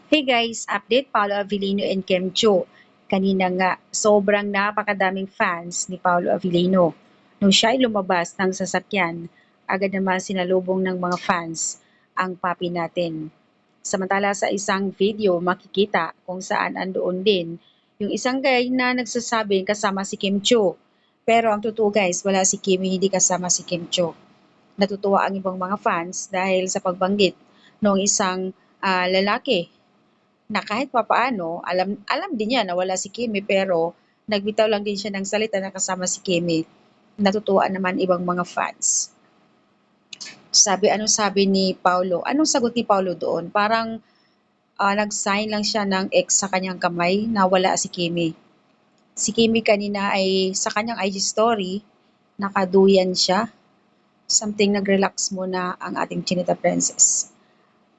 Hey guys, update Paolo Avellino and Kim Chiu. Kanina nga, sobrang napakadaming fans ni Paolo Avellino. Nung siya ay lumabas ng sasakyan, agad naman sinalubong ng mga fans ang papi natin. Samantala sa isang video, makikita kung saan andoon din yung isang guy na nagsasabing kasama si Kim Chiu. Pero ang totoo guys, wala si Kimi, hindi kasama si Kim Chiu. Natutuwa ang ibang mga fans dahil sa pagbanggit ng isang lalaki na kahit papaano, alam din niya na wala si Kimi pero nagbitaw lang din siya ng salita na kasama si Kimi. Natutuwa naman ibang mga fans. Anong sabi ni Paulo? Anong sagot ni Paulo doon? Parang nag-sign lang siya ng X sa kanyang kamay na wala si Kimi. Si Kimi kanina ay sa kanyang IG story, nakaduyan siya. Something nag-relax muna ang ating Chinita Princess.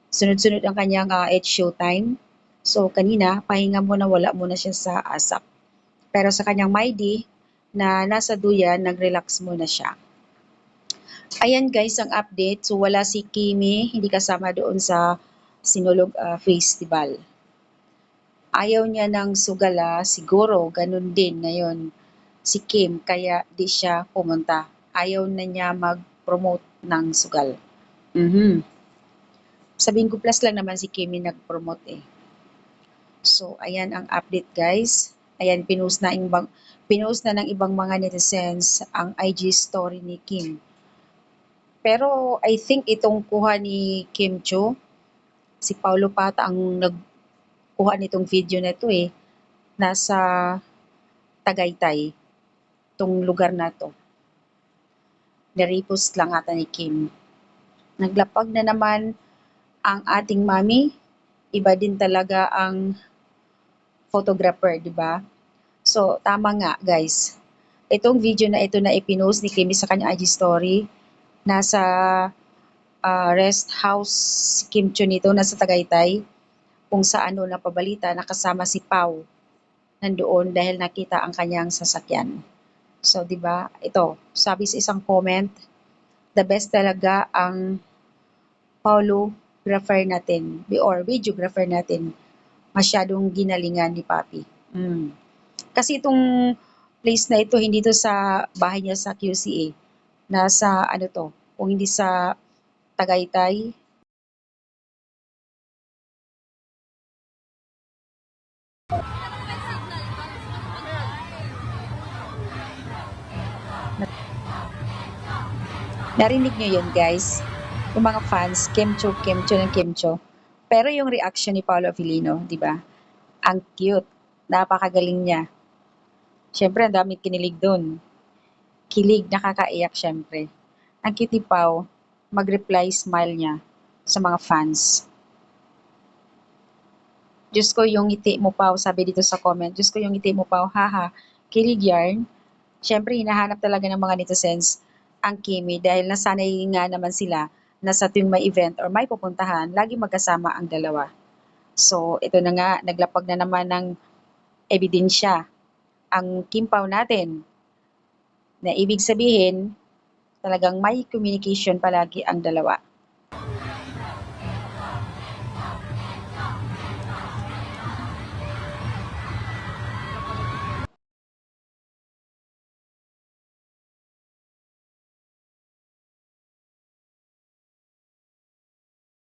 Sunod-sunod ang kanyang it's showtime. So kanina, pahinga muna, wala muna siya sa ASAP. Pero sa kanyang MyD na nasa duyan, nag-relax muna siya. Ayan guys ang update. So wala si Kimi, hindi kasama doon sa Sinulog Festival. Ayaw niya ng sugala, siguro ganun din ngayon si Kim, kaya di siya pumunta. Ayaw na niya mag-promote ng sugal. Sabihin ko plus lang naman si Kimi nag-promote eh. So, ayan ang update guys. Ayan, pinost na ng ibang mga netizens ang IG story ni Kim. Pero I think itong kuha ni Kim Chiu, si Paulo Pata ang nagkuha nitong video na ito eh. Nasa Tagaytay, itong lugar na to. Nirepost lang ata ni Kim. Naglapag na naman ang ating mami. Iba din talaga ang photographer, di ba? So, tama nga, guys. Itong video na ito na ipinost ni Kimi sa kanyang IG story, nasa rest house si Kim Chiu nito, nasa Tagaytay, kung saan na pabalita nakasama si Pau nandoon dahil nakita ang kanyang sasakyan. So, di ba? Ito, sabi sa isang comment, the best talaga ang Paulographer natin or videographer natin. Masyadong ginalingan ni Papi. Kasi itong place na ito, hindi to sa bahay niya sa QCA. Nasa ano to, kung hindi sa Tagaytay. Narinig niyo yun guys? Yung mga fans, Kimcho ng Kimcho. Pero yung reaction ni Paolo Avellino, di ba? Ang cute. Napakagaling niya. Siyempre, ang dami kinilig doon. Kilig, nakakaiyak syempre. Ang cute ni Pao, mag-reply, smile niya sa mga fans. Diyos ko yung ngiti mo Pao, sabi dito sa comment. Diyos ko yung ngiti mo Pao, haha, kilig yarn. Siyempre, hinahanap talaga ng mga netizens ang Kimi dahil nasanay nga naman sila na sa tuwing may event or may pupuntahan, lagi magkasama ang dalawa. So, ito na nga, naglapag na naman ng ebidensya ang Kim Pao natin na ibig sabihin talagang may communication palagi ang dalawa.